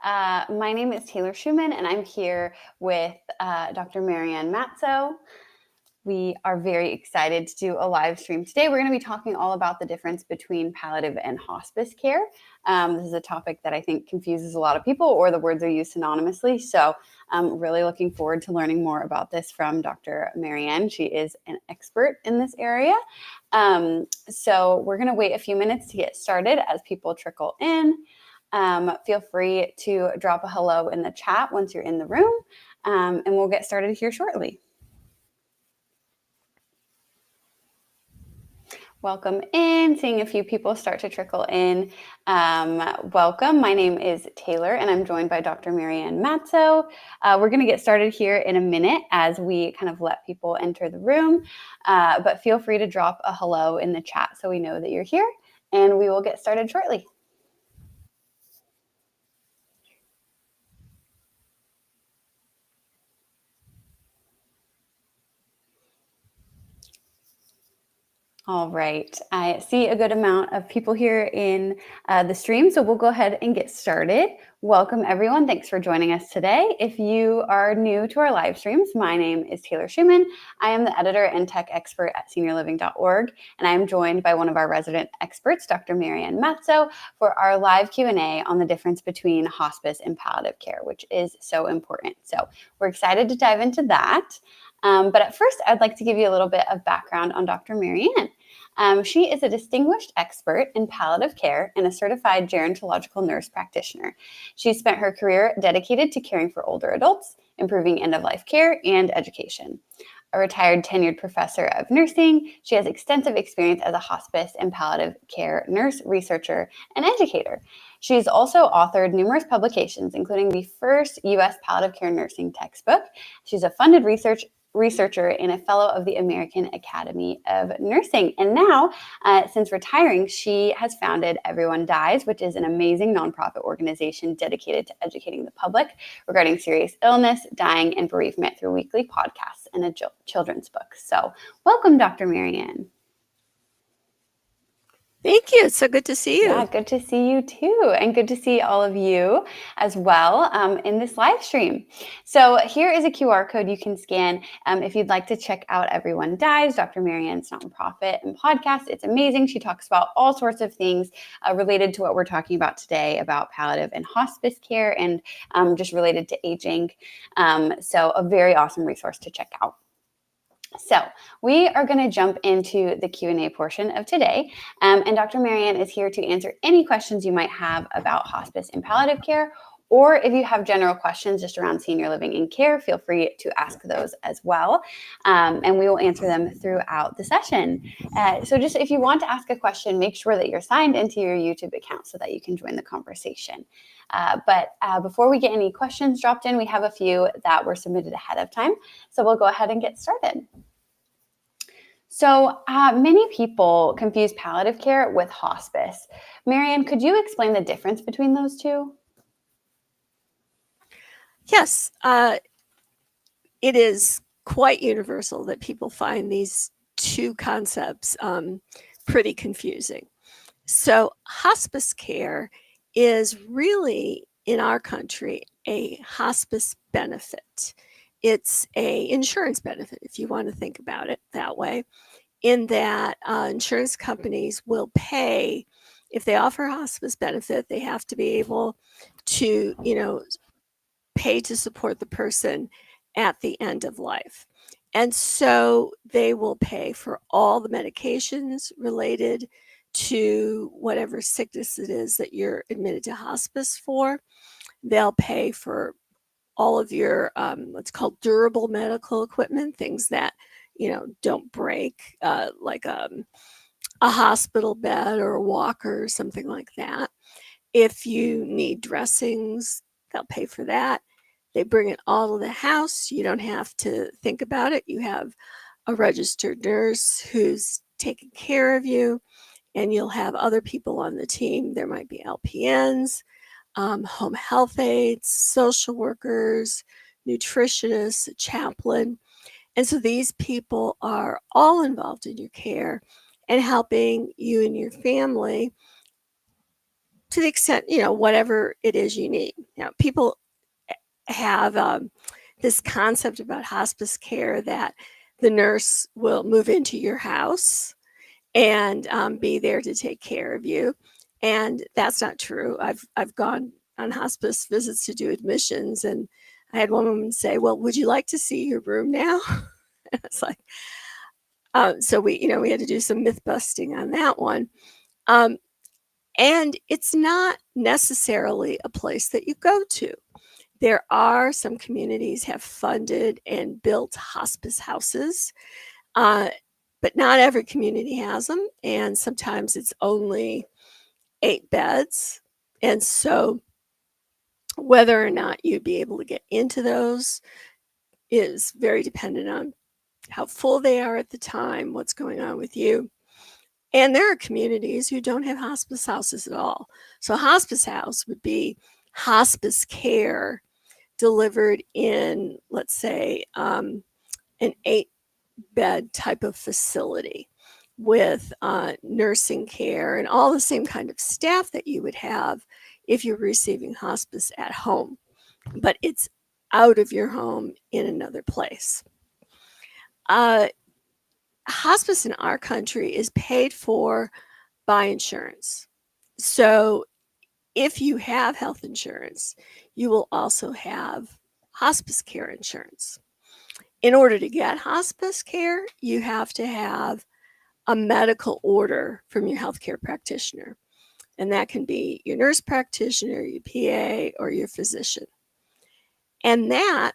My name is Taylor Schumann, and I'm here with Dr. Marianne Matzo. We are very excited to do a live stream today. We're going to be talking all about the difference between palliative and hospice care. This is a topic that I think confuses a lot of people, or the words are used synonymously. So I'm really looking forward to learning more about this from Dr. Marianne. She is an expert in this area. So we're going to wait a few minutes to get started as people trickle in. Feel free to drop a hello in the chat once you're in the room, and we'll get started here shortly. Welcome in, seeing a few people start to trickle in. Welcome, my name is Taylor and I'm joined by Dr. Marianne Matzo. We're gonna get started here in a minute as we kind of let people enter the room, but feel free to drop a hello in the chat so we know that you're here, and we will get started shortly. All right, I see a good amount of people here in the stream, so we'll go ahead and get started. Welcome everyone, thanks for joining us today. If you are new to our live streams, my name is Taylor Schumann. I am the editor and tech expert at seniorliving.org, and I am joined by one of our resident experts, Dr. Marianne Matzo, for our live Q&A on the difference between hospice and palliative care, which is so important. So we're excited to dive into that. But at first, I'd like to give you a little bit of background on Dr. Marianne. She is a distinguished expert in palliative care and a certified gerontological nurse practitioner. She spent her career dedicated to caring for older adults, improving end-of-life care, and education. A retired tenured professor of nursing, she has extensive experience as a hospice and palliative care nurse, researcher, and educator. She's also authored numerous publications, including the first U.S. palliative care nursing textbook. She's a funded researcher and a fellow of the American Academy of Nursing. And now, since retiring, she has founded Everyone Dies, which is an amazing nonprofit organization dedicated to educating the public regarding serious illness, dying, and bereavement through weekly podcasts and a children's book. So welcome, Dr. Marianne. Thank you. It's so good to see you. Yeah, good to see you too. And good to see all of you as well in this live stream. So here is a QR code you can scan if you'd like to check out Everyone Dies, Dr. Marianne's nonprofit and podcast. It's amazing. She talks about all sorts of things related to what we're talking about today about palliative and hospice care and just related to aging. So a very awesome resource to check out. So we are going to jump into the Q&A portion of today, and Dr. Marianne is here to answer any questions you might have about hospice and palliative care, or if you have general questions just around senior living and care, feel free to ask those as well, and we will answer them throughout the session. So just if you want to ask a question, make sure that you're signed into your YouTube account so that you can join the conversation. But before we get any questions dropped in, we have a few that were submitted ahead of time. So we'll go ahead and get started. So many people confuse palliative care with hospice. Marianne, could you explain the difference between those two? Yes, it is quite universal that people find these two concepts pretty confusing. So hospice care is really, in our country, a hospice benefit. It's an insurance benefit, if you want to think about it that way, in that insurance companies will pay. If they offer hospice benefit, they have to be able to, pay to support the person at the end of life. And so they will pay for all the medications related to whatever sickness it is that you're admitted to hospice for. They'll pay for all of your what's called durable medical equipment, things that don't break, like a hospital bed or a walker or something like that. If you need dressings, they'll pay for that. They bring it all to the house. You don't have to think about it. You have a registered nurse who's taking care of you, and you'll have other people on the team. There might be LPNs, home health aides, social workers, nutritionists, a chaplain. And so these people are all involved in your care and helping you and your family to the extent, whatever it is you need. People have this concept about hospice care that the nurse will move into your house and be there to take care of you. And that's not true. I've gone on hospice visits to do admissions, and I had one woman say, "Well, would you like to see your room now?" It's like, so we had to do some myth busting on that one. And it's not necessarily a place that you go to. There are some communities have funded and built hospice houses, but not every community has them. And sometimes it's only 8 beds. And so whether or not you'd be able to get into those is very dependent on how full they are at the time, what's going on with you. And there are communities who don't have hospice houses at all. So a hospice house would be hospice care delivered in, let's say, an 8-bed type of facility with nursing care and all the same kind of staff that you would have if you're receiving hospice at home, but it's out of your home in another place. Hospice in our country is paid for by insurance. So if you have health insurance, you will also have hospice care insurance. In order to get hospice care, you have to have a medical order from your healthcare practitioner. And that can be your nurse practitioner, your PA, or your physician. And that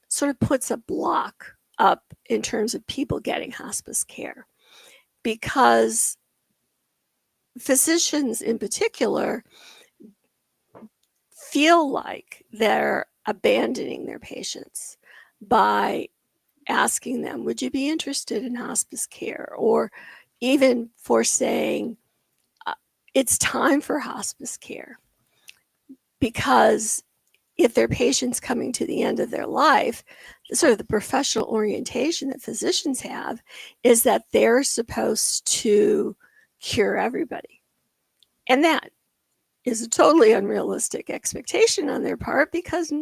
sort of puts a block up in terms of people getting hospice care, because physicians in particular feel like they're abandoning their patients by asking them, would you be interested in hospice care? Or even for saying, it's time for hospice care. Because if their patient's coming to the end of their life, sort of the professional orientation that physicians have is that they're supposed to cure everybody. And that is a totally unrealistic expectation on their part, because,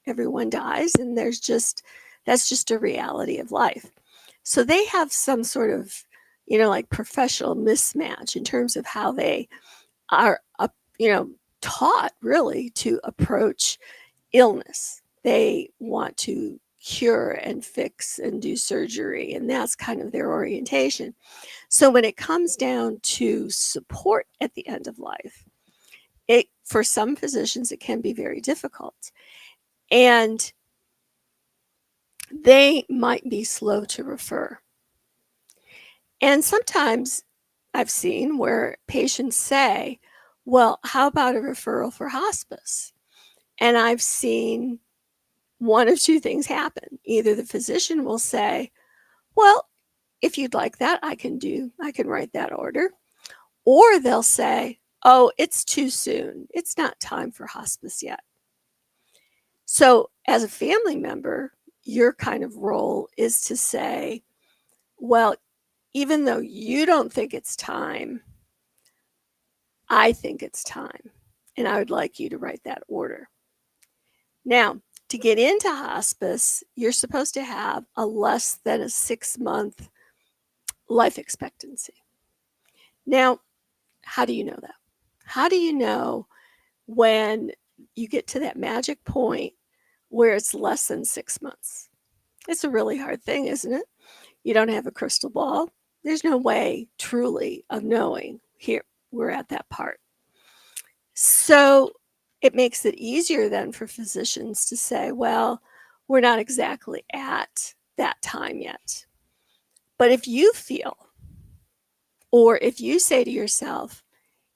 everyone dies, and that's just a reality of life. So they have some sort of, like professional mismatch in terms of how they are, taught really to approach illness. They want to cure and fix and do surgery, and that's kind of their orientation. So when it comes down to support at the end of life, for some physicians, it can be very difficult. And they might be slow to refer. And sometimes I've seen where patients say, well, how about a referral for hospice? And I've seen one of two things happen. Either the physician will say, well, if you'd like that, I can write that order. Or they'll say, oh, it's too soon. It's not time for hospice yet. So as a family member, your kind of role is to say, well, even though you don't think it's time, I think it's time, and I would like you to write that order. Now, to get into hospice, you're supposed to have a less than a 6-month life expectancy. Now, how do you know that? How do you know when you get to that magic point where it's less than 6 months? It's a really hard thing, isn't it? You don't have a crystal ball. There's no way truly of knowing. Here, we're at that part. So it makes it easier then for physicians to say, well, we're not exactly at that time yet. But if you feel, or if you say to yourself,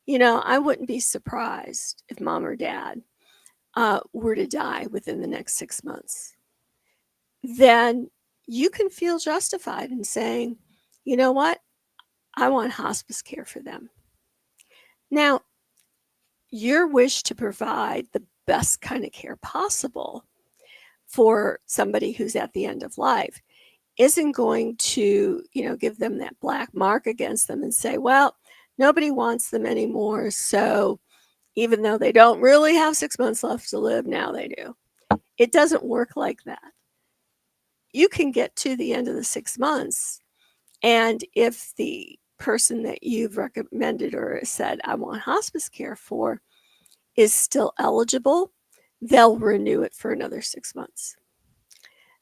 I wouldn't be surprised if mom or dad were to die within the next 6 months, then you can feel justified in saying, you know what? I want hospice care for them. Now, your wish to provide the best kind of care possible for somebody who's at the end of life isn't going to, give them that black mark against them and say, well, Nobody wants them anymore. So even though they don't really have 6 months left to live, now they do. It doesn't work like that. You can get to the end of the 6 months, and if the person that you've recommended or said, I want hospice care for, is still eligible, they'll renew it for another 6 months.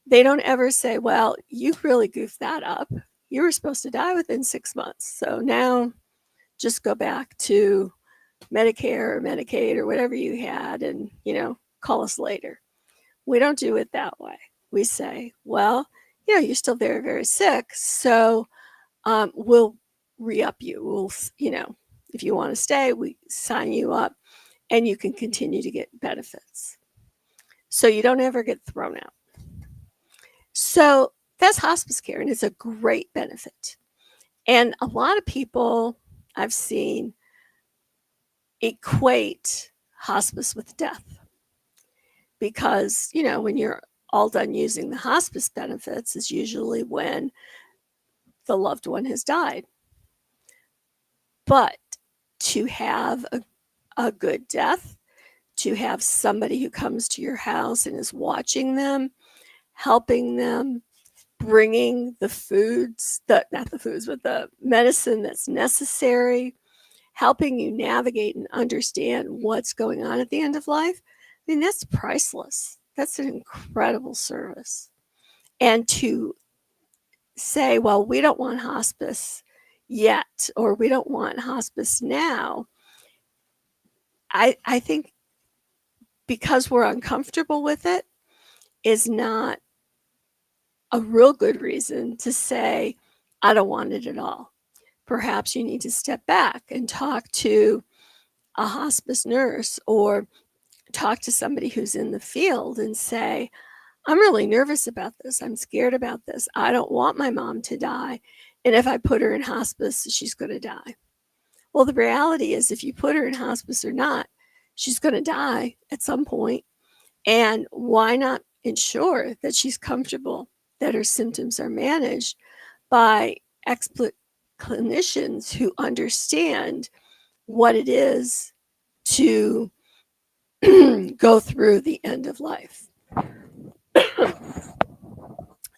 They don't ever say, well, you really goofed that up. You were supposed to die within 6 months. So now just go back to Medicare or Medicaid or whatever you had and, call us later. We don't do it that way. We say, well, you're still very, very sick. So we'll re-up you. We'll, if you want to stay, we sign you up and you can continue to get benefits. So you don't ever get thrown out. So that's hospice care, and it's a great benefit. And a lot of people I've seen equate hospice with death because, when you're all done using the hospice benefits is usually when the loved one has died. But to have a good death, to have somebody who comes to your house and is watching them, helping them, bringing the foods, not the foods, but the medicine that's necessary, helping you navigate and understand what's going on at the end of life, that's priceless. That's an incredible service. And to say, well, we don't want hospice yet, or we don't want hospice now, I think because we're uncomfortable with it is not a real good reason to say, I don't want it at all. Perhaps you need to step back and talk to a hospice nurse or talk to somebody who's in the field and say, I'm really nervous about this. I'm scared about this. I don't want my mom to die. And if I put her in hospice, she's going to die. Well, the reality is if you put her in hospice or not, she's going to die at some point. And why not ensure that she's comfortable, that her symptoms are managed by expert clinicians who understand what it is to go through the end of life.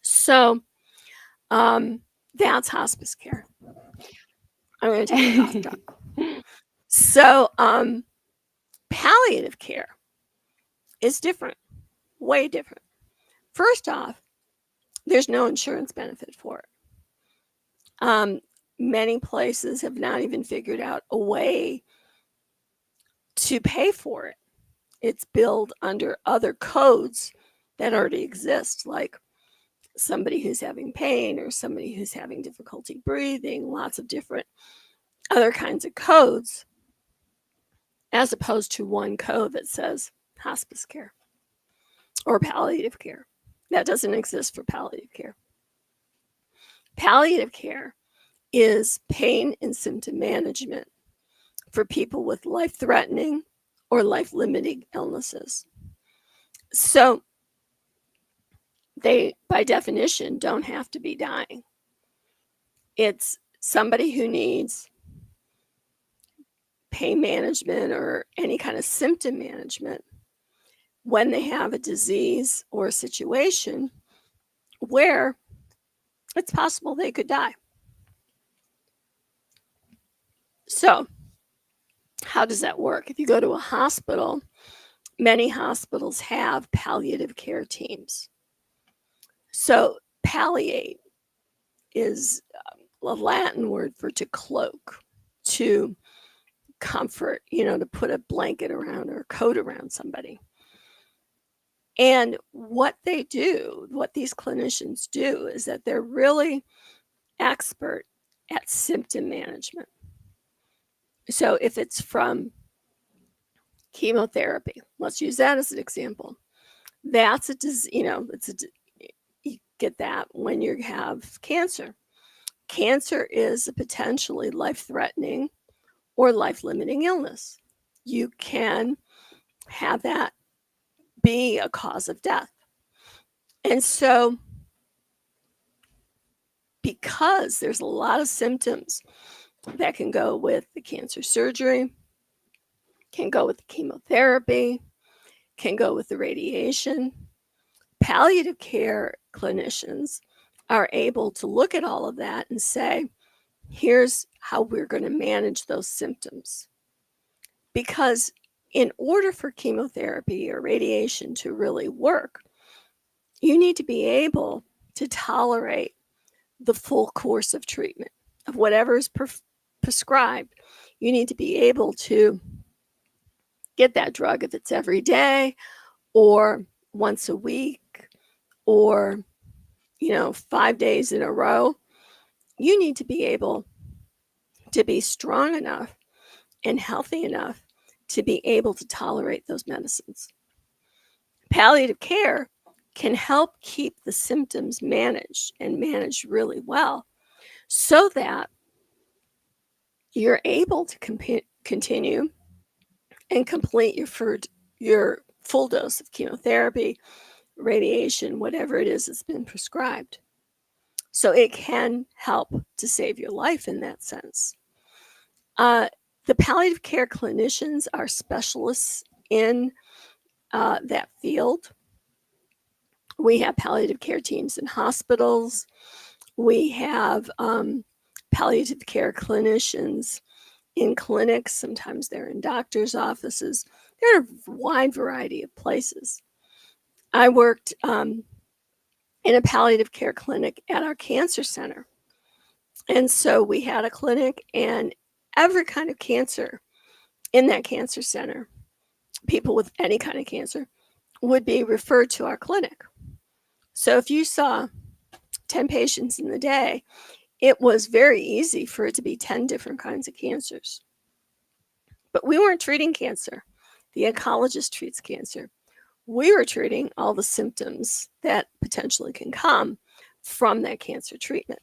So that's hospice care. I'm going to take a cough drop. So palliative care is different, way different. First off, there's no insurance benefit for it. Many places have not even figured out a way to pay for it. It's billed under other codes that already exist, like somebody who's having pain or somebody who's having difficulty breathing, lots of different other kinds of codes, as opposed to one code that says hospice care or palliative care. That doesn't exist for palliative care. Palliative care is pain and symptom management for people with life-threatening or life-limiting illnesses. So they, by definition, don't have to be dying. It's somebody who needs pain management or any kind of symptom management when they have a disease or a situation where it's possible they could die. So how does that work? If you go to a hospital, many hospitals have palliative care teams. So palliate is a Latin word for to cloak, to comfort, to put a blanket around or a coat around somebody. And what they do, what these clinicians do, is that they're really expert at symptom management. So if it's from chemotherapy, let's use that as an example. That's a disease, you get that when you have cancer. Cancer is a potentially life-threatening or life-limiting illness. You can have that be a cause of death. And so because there's a lot of symptoms That can go with the cancer surgery, can go with the chemotherapy, can go with the radiation. Palliative care clinicians are able to look at all of that and say, here's how we're going to manage those symptoms. Because in order for chemotherapy or radiation to really work, you need to be able to tolerate the full course of treatment, of whatever is prescribed. You need to be able to get that drug if it's every day or once a week or 5 days in a row. You need to be able to be strong enough and healthy enough to be able to tolerate those medicines. Palliative care can help keep the symptoms managed and managed really well so that you're able to continue and complete your full dose of chemotherapy, radiation, whatever it is that's been prescribed. So it can help to save your life in that sense. The palliative care clinicians are specialists in that field. We have palliative care teams in hospitals. We have palliative care clinicians in clinics. Sometimes they're in doctors' offices. They're in a wide variety of places. I worked in a palliative care clinic at our cancer center. And so we had a clinic, and every kind of cancer in that cancer center, people with any kind of cancer, would be referred to our clinic. So if you saw 10 patients in the day, it was very easy for it to be 10 different kinds of cancers. But we weren't treating cancer. The oncologist treats cancer. We were treating all the symptoms that potentially can come from that cancer treatment.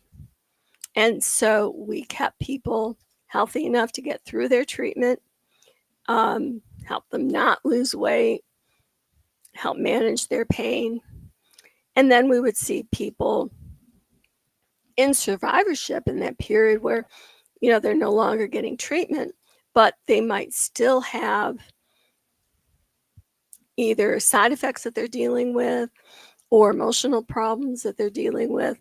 And so we kept people healthy enough to get through their treatment, help them not lose weight, help manage their pain. And then we would see people in survivorship in that period where, they're no longer getting treatment, but they might still have either side effects that they're dealing with or emotional problems that they're dealing with.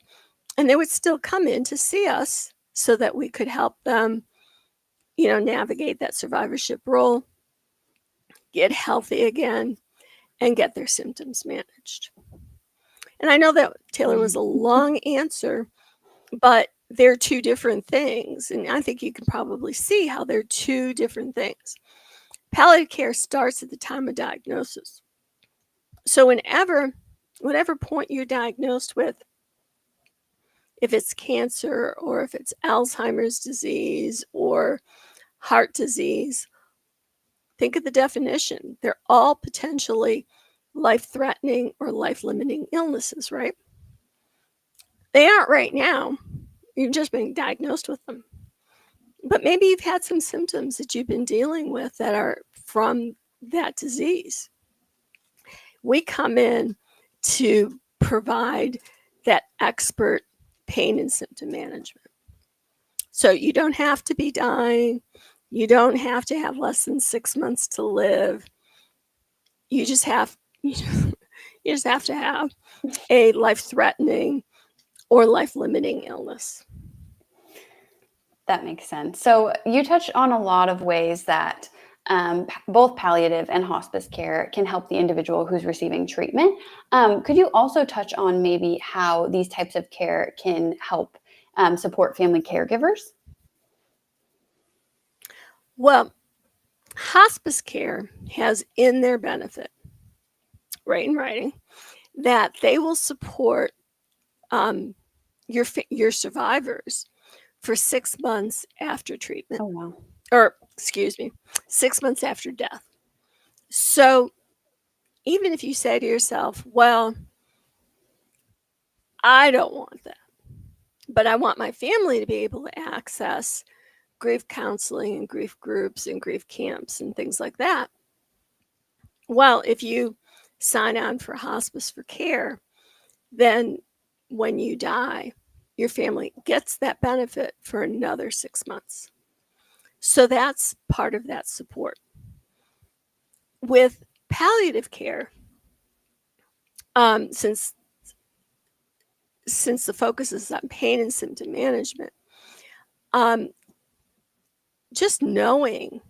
And they would still come in to see us so that we could help them, navigate that survivorship role, get healthy again, and get their symptoms managed. And I know that, Taylor, was a long answer, but they're two different things. And I think you can probably see how they're two different things. Palliative care starts at the time of diagnosis. So whatever point you're diagnosed with, if it's cancer or if it's Alzheimer's disease or heart disease, think of the definition. They're all potentially life-threatening or life-limiting illnesses, right? They aren't right now. You've just been diagnosed with them. But maybe you've had some symptoms that you've been dealing with that are from that disease. We come in to provide that expert pain and symptom management. So you don't have to be dying. You don't have to have less than 6 months to live. You just have to have a life-threatening or life-limiting illness. That makes sense. So you touched on a lot of ways that both palliative and hospice care can help the individual who's receiving treatment. Could you also touch on maybe how these types of care can help support family caregivers? Well, hospice care has in their benefit, right in writing, that they will support your survivors for 6 months after treatment. Oh, wow. Or, 6 months after death. So even if you say to yourself, well, I don't want that, but I want my family to be able to access grief counseling and grief groups and grief camps and things like that. Well, if you sign on for hospice for care, then when you die, your family gets that benefit for another 6 months. So that's part of that support. With palliative care, since the focus is on pain and symptom management, just knowing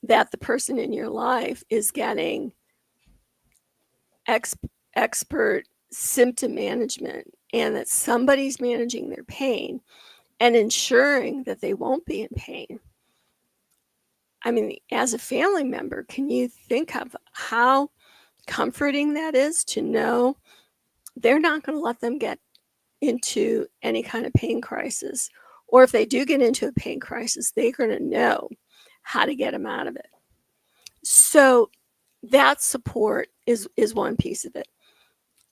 that the person in your life is getting expert symptom management and that somebody's managing their pain and ensuring that they won't be in pain. I mean, as a family member, can you think of how comforting that is to know they're not going to let them get into any kind of pain crisis? Or if they do get into a pain crisis, they're going to know how to get them out of it. So that support is one piece of it.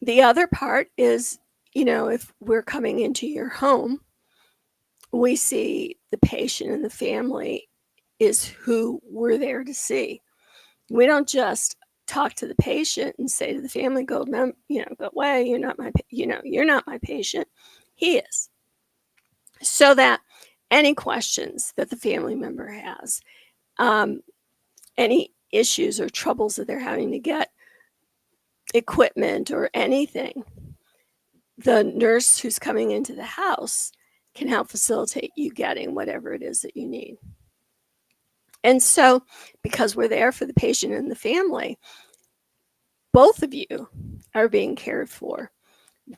The other part is, if we're coming into your home, we see the patient and the family is who we're there to see. We don't just talk to the patient and say to the family, go away, you're not my patient. He is. So that any questions that the family member has, any issues or troubles that they're having to get equipment or anything, the nurse who's coming into the house can help facilitate you getting whatever it is that you need. And so, because we're there for the patient and the family, both of you are being cared for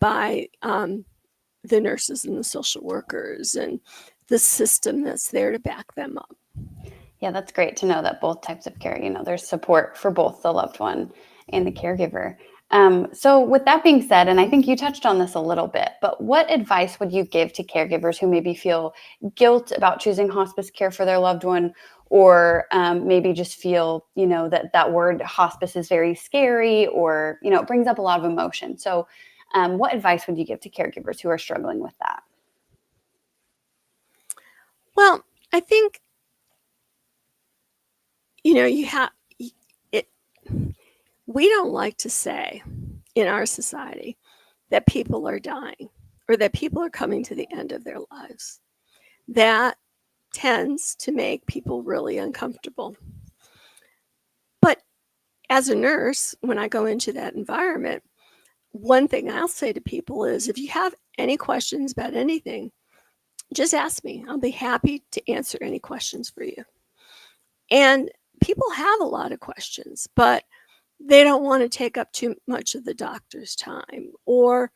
by the nurses and the social workers and the system that's there to back them up. Yeah, that's great to know that both types of care, there's support for both the loved one and the caregiver. So with that being said, and I think you touched on this a little bit, but what advice would you give to caregivers who maybe feel guilt about choosing hospice care for their loved one, or maybe just feel, that word hospice is very scary, or, it brings up a lot of emotion. So what advice would you give to caregivers who are struggling with that? Well, I think, we don't like to say in our society that people are dying or that people are coming to the end of their lives. That tends to make people really uncomfortable. But as a nurse, when I go into that environment, one thing I'll say to people is, if you have any questions about anything, just ask me. I'll be happy to answer any questions for you. And people have a lot of questions, but they don't want to take up too much of the doctor's time, or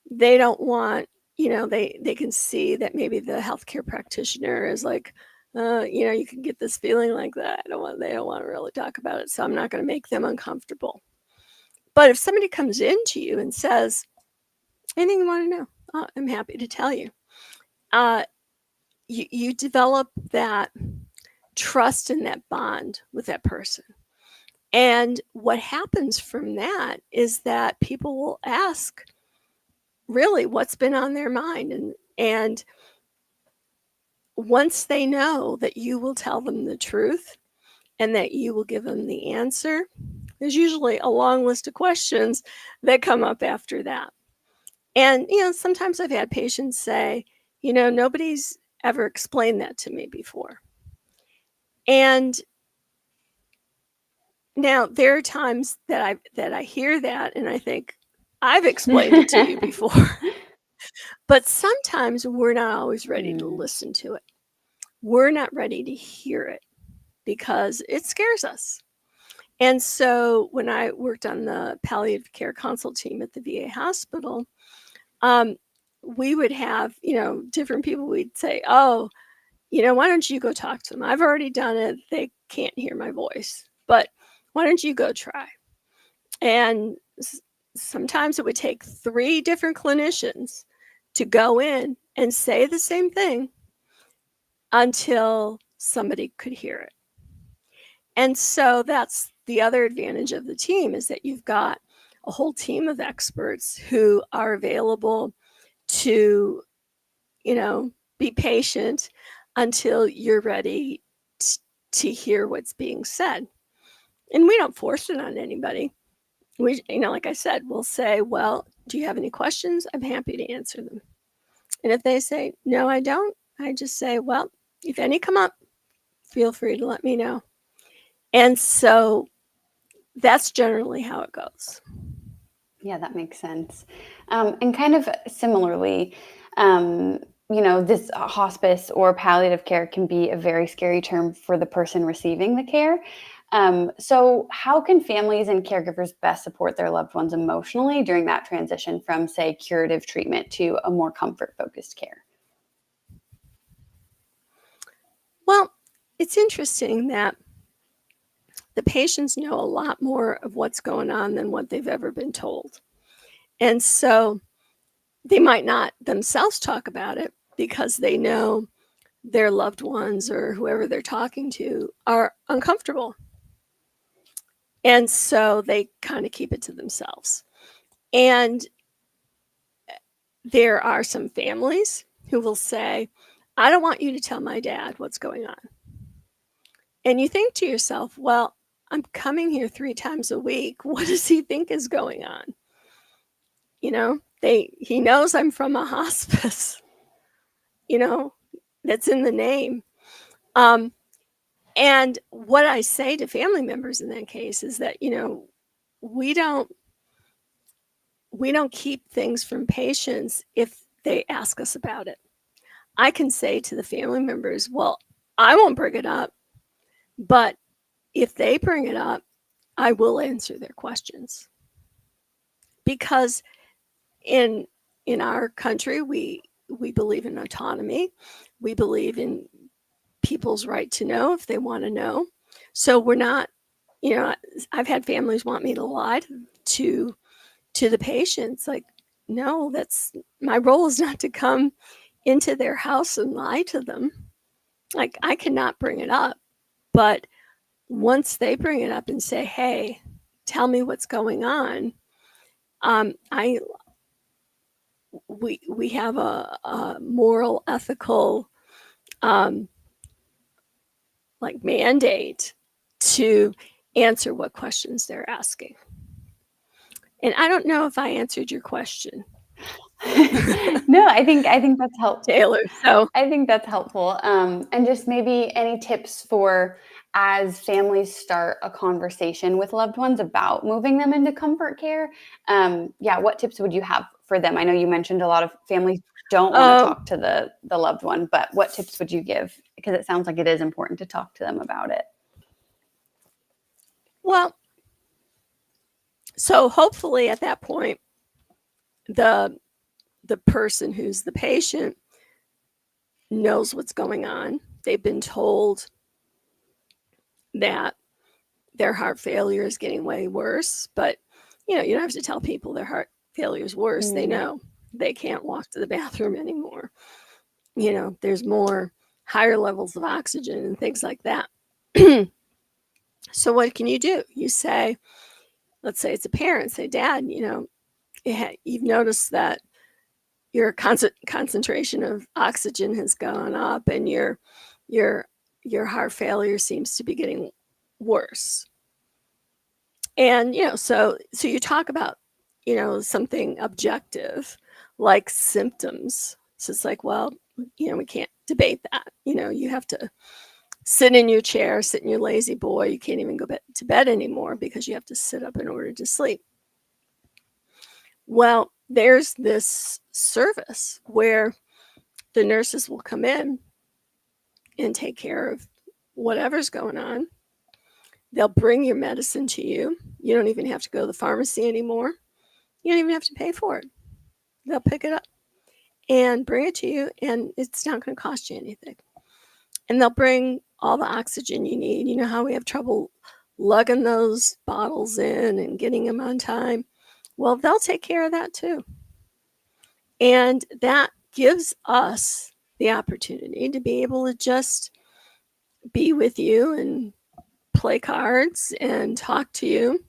they don't want, they can see that maybe the healthcare practitioner is like, you can get this feeling like that. They don't want to really talk about it. So I'm not going to make them uncomfortable. But if somebody comes into you and says, anything you want to know, I'm happy to tell you. You develop that trust and that bond with that person. And what happens from that is that people will ask really what's been on their mind. And once they know that you will tell them the truth and that you will give them the answer, there's usually a long list of questions that come up after that. And, sometimes I've had patients say, nobody's ever explained that to me before. And now there are times that I hear that and I think, I've explained it to you before. But sometimes we're not always ready to listen to it. We're not ready to hear it because it scares us. And so when I worked on the palliative care consult team at the VA hospital, we would have, different people. We'd say, oh, why don't you go talk to them? I've already done it. They can't hear my voice, but why don't you go try? And sometimes it would take 3 different clinicians to go in and say the same thing until somebody could hear it. And so that's the other advantage of the team, is that you've got a whole team of experts who are available to, be patient until you're ready to hear what's being said. And we don't force it on anybody. We, like I said, we'll say, well, do you have any questions? I'm happy to answer them. And if they say, no, I don't, I just say, well, if any come up, feel free to let me know. And so that's generally how it goes. Yeah, that makes sense. And kind of similarly, this hospice or palliative care can be a very scary term for the person receiving the care. So how can families and caregivers best support their loved ones emotionally during that transition from, say, curative treatment to a more comfort-focused care? Well, it's interesting that the patients know a lot more of what's going on than what they've ever been told. And so they might not themselves talk about it because they know their loved ones or whoever they're talking to are uncomfortable. And so they kind of keep it to themselves. And there are some families who will say, I don't want you to tell my dad what's going on. And you think to yourself, well, I'm coming here 3 times a week. What does he think is going on? He knows I'm from a hospice, that's in the name. And what I say to family members in that case is that, we don't keep things from patients if they ask us about it. I can say to the family members, well, I won't bring it up, but if they bring it up, I will answer their questions. Because in our country, we believe in autonomy. We believe in people's right to know if they want to know. So we're not, I've had families want me to lie to the patients. Like, no, that's my role is not to come into their house and lie to them. Like, I cannot bring it up. But once they bring it up and say, hey, tell me what's going on, we have a moral, ethical mandate to answer what questions they're asking. And I don't know if I answered your question. No, I think that's helpful, Taylor. So I think that's helpful. And just maybe any tips for as families start a conversation with loved ones about moving them into comfort care. What tips would you have for them? I know you mentioned a lot of families don't want to talk to the loved one, but what tips would you give? Because it sounds like it is important to talk to them about it. Well, so hopefully at that point, the person who's the patient knows what's going on. They've been told that their heart failure is getting way worse, but you don't have to tell people their heart failure is worse. They know they can't walk to the bathroom anymore. There's more higher levels of oxygen and things like that. So what can you do? You say, let's say it's a parent, say, Dad, you've noticed that your concentration of oxygen has gone up and your heart failure seems to be getting worse. And so you talk about something objective like symptoms. So it's like, well, we can't debate that. You have to sit in your chair, sit in your lazy boy. You can't even go to bed anymore because you have to sit up in order to sleep. Well, there's this service where the nurses will come in and take care of whatever's going on. They'll bring your medicine to you. You don't even have to go to the pharmacy anymore. You don't even have to pay for it. They'll pick it up and bring it to you, and it's not going to cost you anything. And they'll bring all the oxygen you need. You know how we have trouble lugging those bottles in and getting them on time? Well, they'll take care of that too. And that gives us the opportunity to be able to just be with you and play cards and talk to you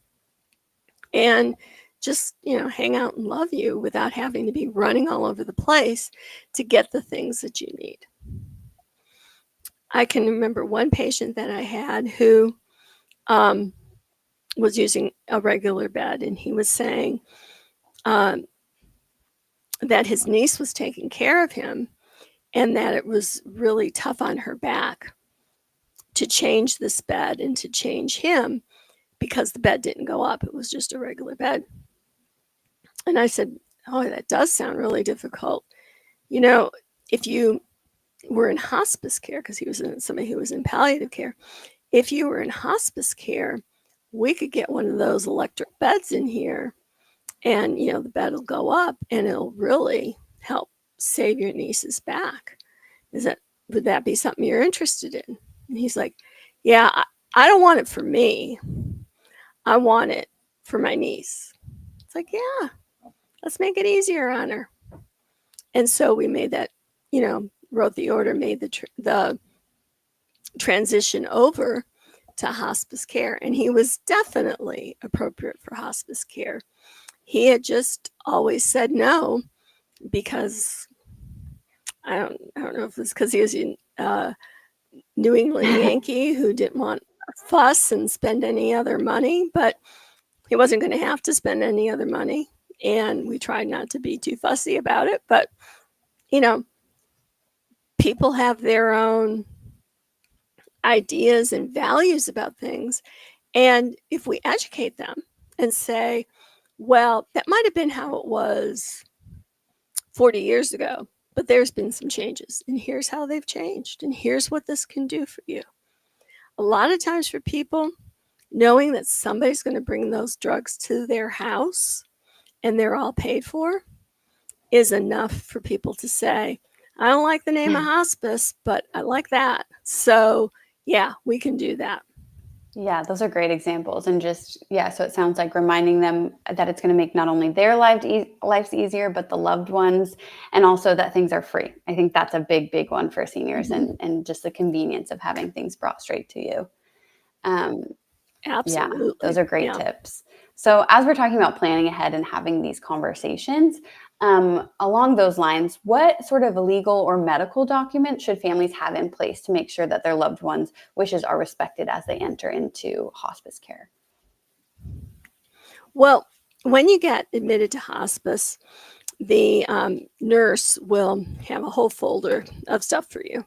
and just, hang out and love you without having to be running all over the place to get the things that you need. I can remember one patient that I had who was using a regular bed, and he was saying, that his niece was taking care of him, and that it was really tough on her back to change this bed and to change him because the bed didn't go up. It was just a regular bed. And I said, oh, that does sound really difficult. You know, if you were in hospice care, because he was somebody who was in palliative care, if you were in hospice care, we could get one of those electric beds in here, and the bed will go up and it'll really help save your niece's back. Would that be something you're interested in? And he's like, yeah, I don't want it for me. I want it for my niece. It's like, yeah, let's make it easier on her. And so we made that, wrote the order, made the transition over to hospice care. And he was definitely appropriate for hospice care. He had just always said no because I don't know if it was because he was a New England Yankee who didn't want a fuss and spend any other money, but he wasn't going to have to spend any other money. And we tried not to be too fussy about it, but people have their own ideas and values about things. And if we educate them and say, well, that might have been how it was 40 years ago, but there's been some changes, and here's how they've changed, and here's what this can do for you. A lot of times for people, knowing that somebody's going to bring those drugs to their house and they're all paid for is enough for people to say, I don't like the name of hospice, but I like that. So yeah, we can do that. Yeah, those are great examples. And just, so it sounds like reminding them that it's going to make not only their lives easier, but the loved ones, and also that things are free. I think that's a big, big one for seniors, and just the convenience of having things brought straight to you. Absolutely. Yeah, those are great tips. So as we're talking about planning ahead and having these conversations, along those lines, what sort of legal or medical document should families have in place to make sure that their loved ones' wishes are respected as they enter into hospice care? Well, when you get admitted to hospice, the nurse will have a whole folder of stuff for you.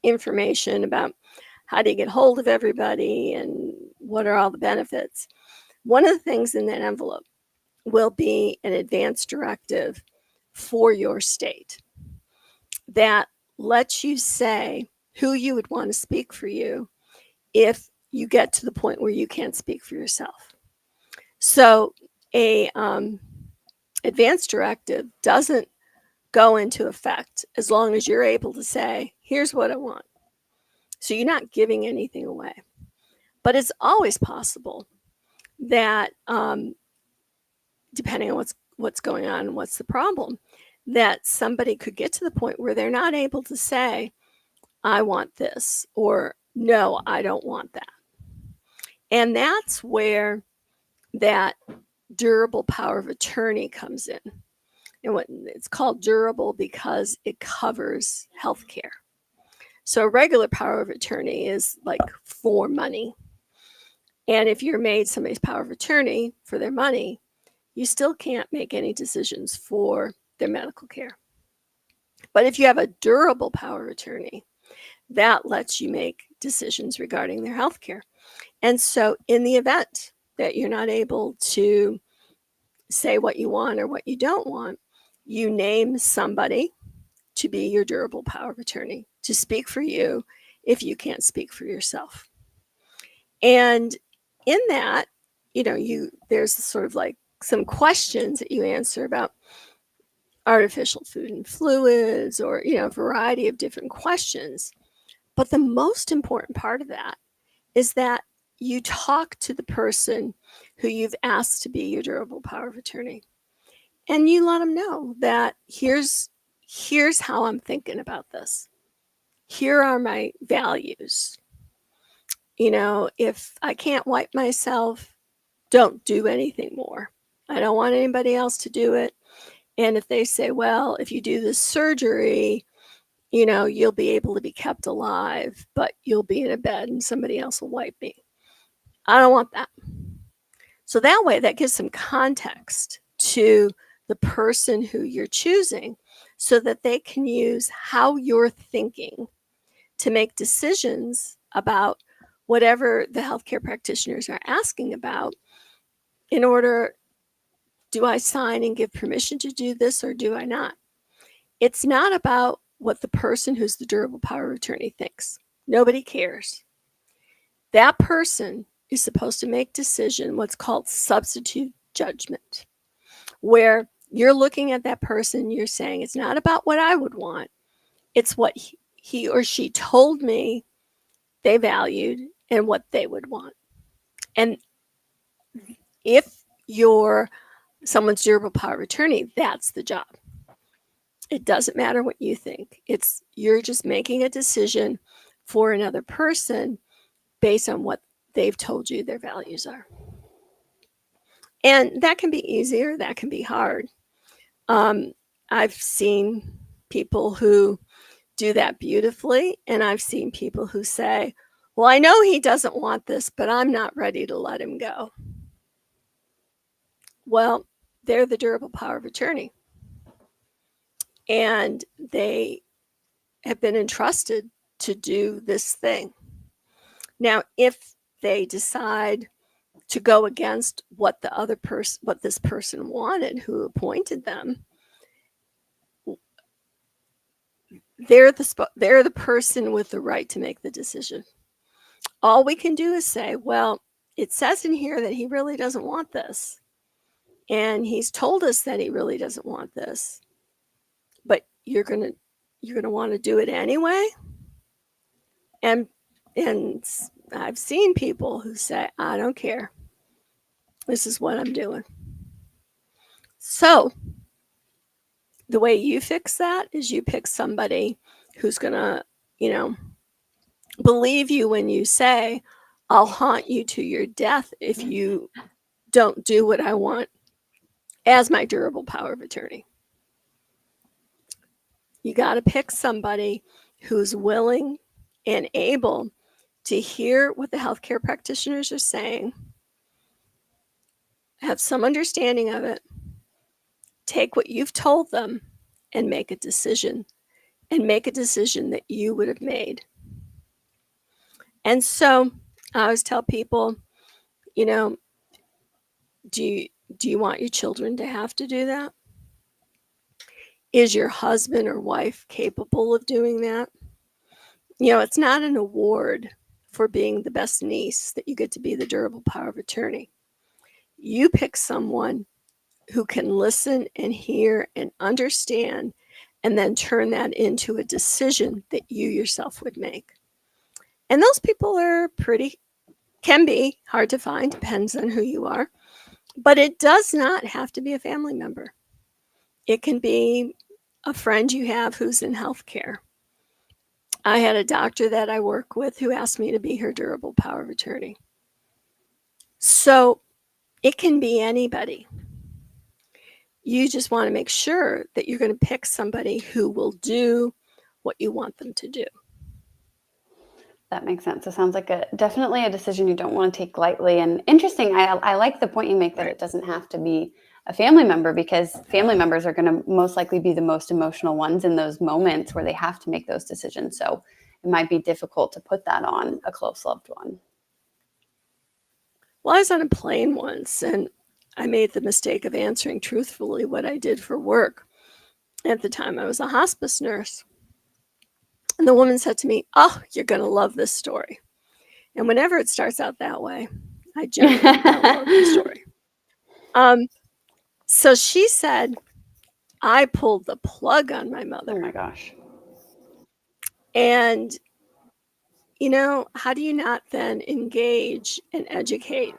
Information about how do you get hold of everybody and what are all the benefits. One of the things in that envelope will be an advance directive for your state that lets you say who you would want to speak for you if you get to the point where you can't speak for yourself. So a advance directive doesn't go into effect as long as you're able to say, here's what I want. So you're not giving anything away. But it's always possible that depending on what's going on and what's the problem, that somebody could get to the point where they're not able to say, I want this, or no, I don't want that. And that's where that durable power of attorney comes in. And it's called durable because it covers healthcare. So a regular power of attorney is like for money. And if you're made somebody's power of attorney for their money, you still can't make any decisions for their medical care. But if you have a durable power of attorney, that lets you make decisions regarding their health care. And so in the event that you're not able to say what you want or what you don't want, you name somebody to be your durable power of attorney, to speak for you if you can't speak for yourself. And in that, there's sort of like some questions that you answer about artificial food and fluids, or a variety of different questions. But the most important part of that is that you talk to the person who you've asked to be your durable power of attorney, and you let them know that here's how I'm thinking about this. Here are my values. If I can't wipe myself, don't do anything more. I don't want anybody else to do it. And if they say, well, if you do this surgery, you'll be able to be kept alive, but you'll be in a bed and somebody else will wipe me. I don't want that. So that way, that gives some context to the person who you're choosing so that they can use how you're thinking to make decisions about whatever the healthcare practitioners are asking about in order, do I sign and give permission to do this or do I not? It's not about what the person who's the durable power of attorney thinks. Nobody cares. That person is supposed to make decision, what's called substitute judgment, where you're looking at that person, you're saying, it's not about what I would want. It's what he or she told me they valued and what they would want. And if you're someone's durable power of attorney, that's the job. It doesn't matter what you think. You're just making a decision for another person based on what they've told you their values are. And that can be easier, that can be hard. I've seen people who do that beautifully, and I've seen people who say, well, I know he doesn't want this, but I'm not ready to let him go. Well, they're the durable power of attorney, and they have been entrusted to do this thing. Now, if they decide to go against what this person wanted, who appointed them, they're the person with the right to make the decision. All we can do is say, well, it says in here that he really doesn't want this, and he's told us that he really doesn't want this, but you're gonna want to do it anyway. And I've seen people who say, I don't care, this is what I'm doing. So the way you fix that is you pick somebody who's gonna, believe you when you say, I'll haunt you to your death if you don't do what I want as my durable power of attorney. You got to pick somebody who's willing and able to hear what the healthcare practitioners are saying, have some understanding of it, take what you've told them, and make a decision that you would have made. And so I always tell people, do you want your children to have to do that? Is your husband or wife capable of doing that? It's not an award for being the best niece that you get to be the durable power of attorney. You pick someone who can listen and hear and understand, and then turn that into a decision that you yourself would make. And those people can be hard to find, depends on who you are, but it does not have to be a family member. It can be a friend you have who's in healthcare. I had a doctor that I work with who asked me to be her durable power of attorney. So it can be anybody. You just want to make sure that you're going to pick somebody who will do what you want them to do. That makes sense. It sounds like definitely a decision you don't want to take lightly. And interesting, I like the point you make that it doesn't have to be a family member, because family members are going to most likely be the most emotional ones in those moments where they have to make those decisions. So it might be difficult to put that on a close loved one. Well, I was on a plane once, and I made the mistake of answering truthfully what I did for work. At the time, I was a hospice nurse. And the woman said to me, oh, you're going to love this story. And whenever it starts out that way, I generally don't love the story. So she said, I pulled the plug on my mother. Oh my gosh. And, how do you not then engage and educate?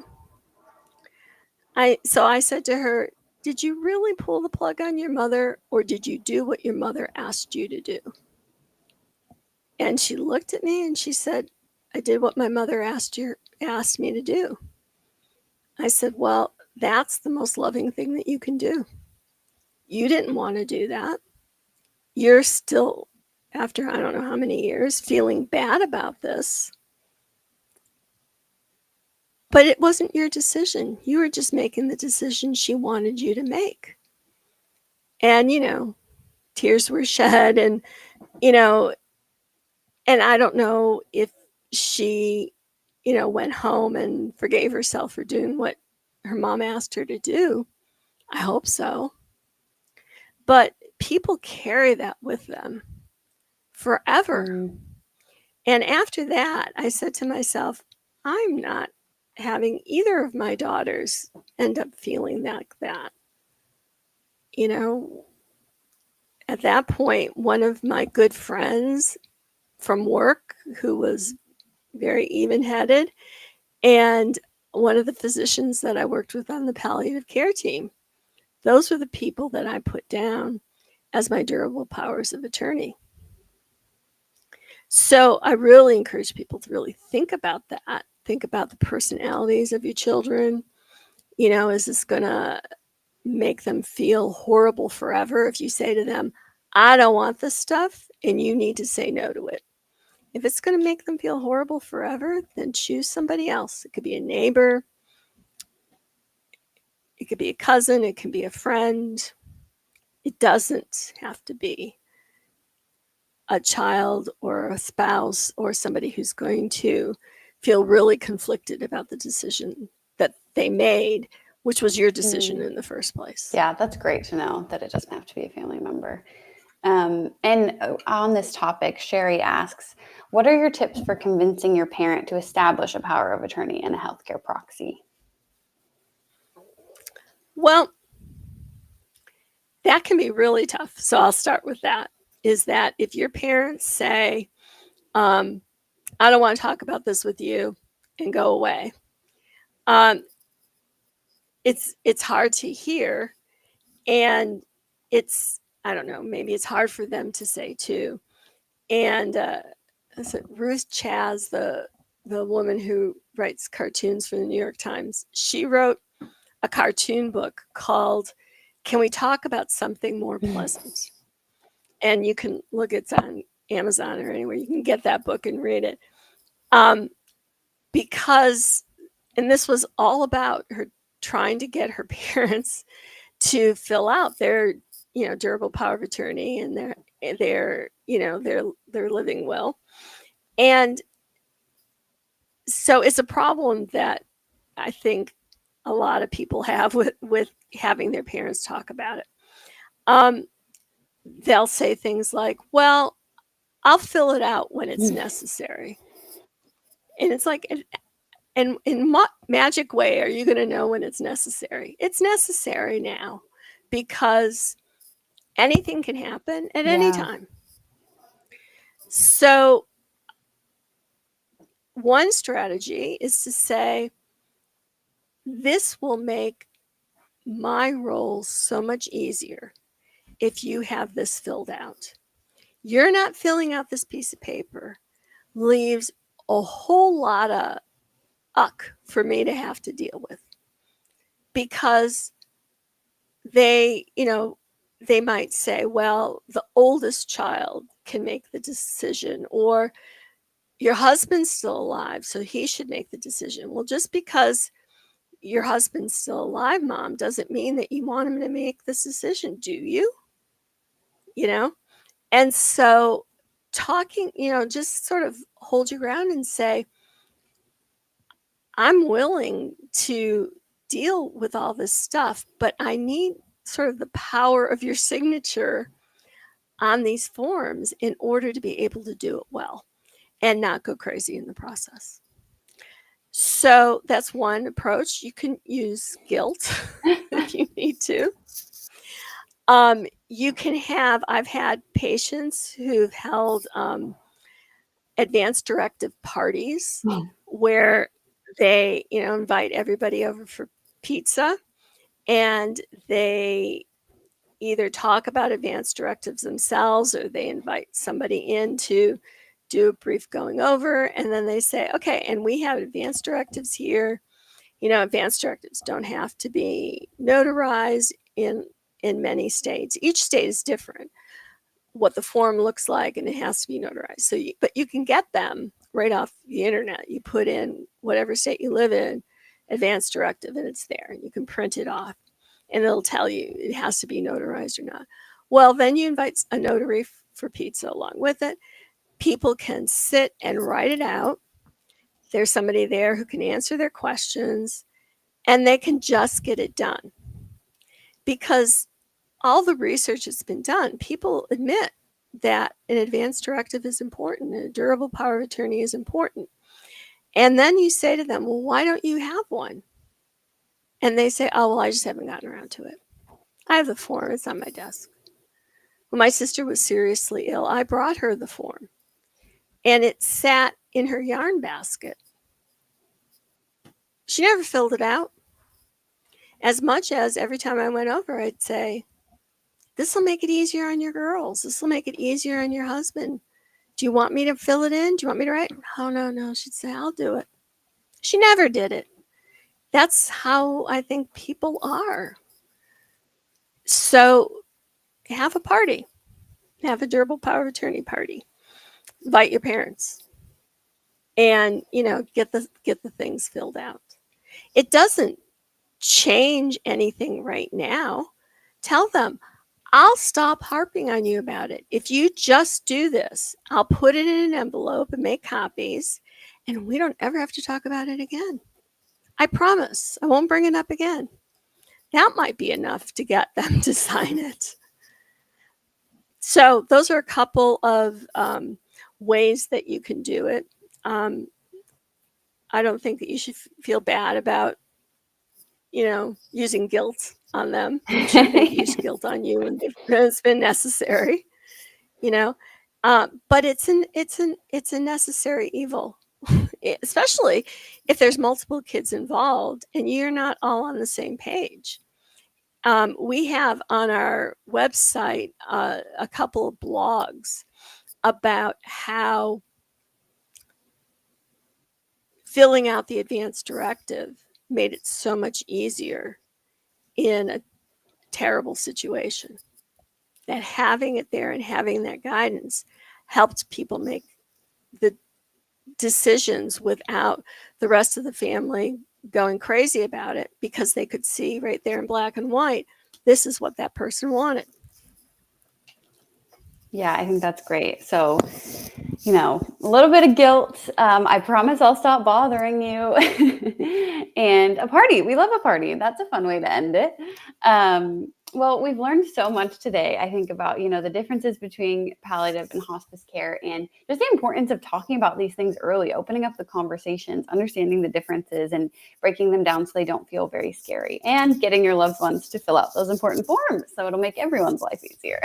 So I said to her, did you really pull the plug on your mother, or did you do what your mother asked you to do? And she looked at me and she said, I did what my mother asked me to do. I said, well, that's the most loving thing that you can do. You didn't want to do that. You're still, after I don't know how many years, feeling bad about this. But it wasn't your decision. You were just making the decision she wanted you to make. And, tears were shed, and, and I don't know if she, went home and forgave herself for doing what her mom asked her to do. I hope so. But people carry that with them forever. Mm. And after that, I said to myself, I'm not having either of my daughters end up feeling like that. At that point, one of my good friends from work, who was very even headed, and one of the physicians that I worked with on the palliative care team, those were the people that I put down as my durable powers of attorney. So I really encourage people to really think about that. Think about the personalities of your children. Is this going to make them feel horrible forever if you say to them, I don't want this stuff, and you need to say no to it? If it's going to make them feel horrible forever, then choose somebody else. It could be a neighbor, it could be a cousin, it can be a friend. It doesn't have to be a child or a spouse or somebody who's going to feel really conflicted about the decision that they made, which was your decision in the first place. Yeah, that's great to know that it doesn't have to be a family member. And on this topic, Sherry asks, what are your tips for convincing your parent to establish a power of attorney in a healthcare proxy? Well, that can be really tough. So I'll start with that. Is that if your parents say, I don't want to talk about this with you, and go away, it's hard to hear, and I don't know, maybe it's hard for them to say too. And Ruth Chaz, the woman who writes cartoons for the New York Times, she wrote a cartoon book called Can We Talk About Something More Pleasant? And you can look, it's on Amazon or anywhere. You can get that book and read it. Because, and this was all about her trying to get her parents to fill out their, durable power of attorney and their living will. And so it's a problem that I think a lot of people have with having their parents talk about it. They'll say things like, well, I'll fill it out when it's necessary. And it's like, and in what magic way are you going to know when it's necessary? It's necessary now, because anything can happen at any time. So one strategy is to say, this will make my role so much easier if you have this filled out. You're not filling out this piece of paper leaves a whole lot of for me to have to deal with, because they might say, well, the oldest child can make the decision, or your husband's still alive, so he should make the decision. Well, just because your husband's still alive, Mom, doesn't mean that you want him to make this decision, do you? And so talking, just sort of hold your ground and say, I'm willing to deal with all this stuff, but I need sort of the power of your signature on these forms in order to be able to do it well and not go crazy in the process. So that's one approach. You can use guilt if you need to. You can have, I've had patients who've held advanced directive parties where they, invite everybody over for pizza, and they either talk about advanced directives themselves, or they invite somebody in to do a brief going over, and then they say, okay, and we have advanced directives here. Advanced directives don't have to be notarized in many states. Each state is different, what the form looks like, and it has to be notarized. So, but you can get them right off the internet. You put in whatever state you live in, advanced directive, and it's there. You can print it off. and it'll tell you it has to be notarized or not. Well, then you invite a notary for pizza along with it. People can sit and write it out. There's somebody there who can answer their questions, and they can just get it done. Because all the research that's been done, people admit that an advance directive is important and a durable power of attorney is important. And then you say to them, well, why don't you have one? And they say, oh, well, I just haven't gotten around to it. I have the form. It's on my desk. When my sister was seriously ill, I brought her the form, and it sat in her yarn basket. She never filled it out. As much as every time I went over, I'd say, this will make it easier on your girls. This will make it easier on your husband. Do you want me to fill it in? Do you want me to write? Oh, no. She'd say, I'll do it. She never did it. That's how I think people are. So have a party. Have a durable power of attorney party. Invite your parents. And, get the things filled out. It doesn't change anything right now. Tell them, I'll stop harping on you about it. If you just do this, I'll put it in an envelope and make copies, and we don't ever have to talk about it again. I promise I won't bring it up again. That might be enough to get them to sign it. So those are a couple of ways that you can do it. I don't think that you should feel bad about, using guilt on them. I'm sure they've used guilt on you, and it's been necessary, but it's a necessary evil, especially if there's multiple kids involved and you're not all on the same page. We have on our website a couple of blogs about how filling out the advance directive made it so much easier in a terrible situation. That having it there and having that guidance helped people make the decisions without the rest of the family going crazy about it, because they could see right there in black and white, this is what that person wanted. Yeah, I think that's great. So, a little bit of guilt. I promise I'll stop bothering you. And a party. We love a party. That's a fun way to end it. Well, we've learned so much today, I think, about, the differences between palliative and hospice care, and just the importance of talking about these things early, opening up the conversations, understanding the differences and breaking them down so they don't feel very scary, and getting your loved ones to fill out those important forms so it'll make everyone's life easier.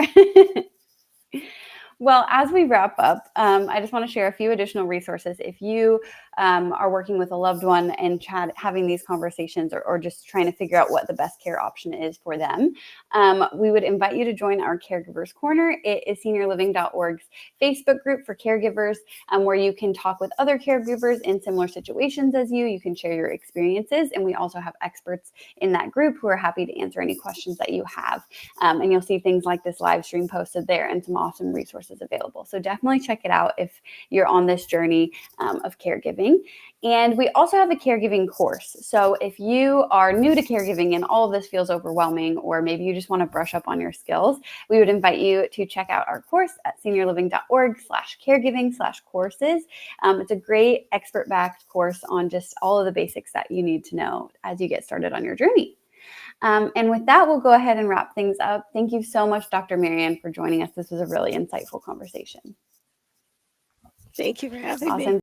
Well, as we wrap up, I just want to share a few additional resources. If you are working with a loved one and having these conversations, or just trying to figure out what the best care option is for them, we would invite you to join our Caregivers Corner. It is seniorliving.org's Facebook group for caregivers, where you can talk with other caregivers in similar situations as you. You can share your experiences, and we also have experts in that group who are happy to answer any questions that you have. And you'll see things like this live stream posted there and some awesome resources available. So definitely check it out if you're on this journey of caregiving. And we also have a caregiving course. So if you are new to caregiving and all of this feels overwhelming, or maybe you just want to brush up on your skills, we would invite you to check out our course at seniorliving.org/caregiving/courses. It's a great expert-backed course on just all of the basics that you need to know as you get started on your journey. And with that, we'll go ahead and wrap things up. Thank you so much, Dr. Marianne, for joining us. This was a really insightful conversation. Thank you for having me. Awesome.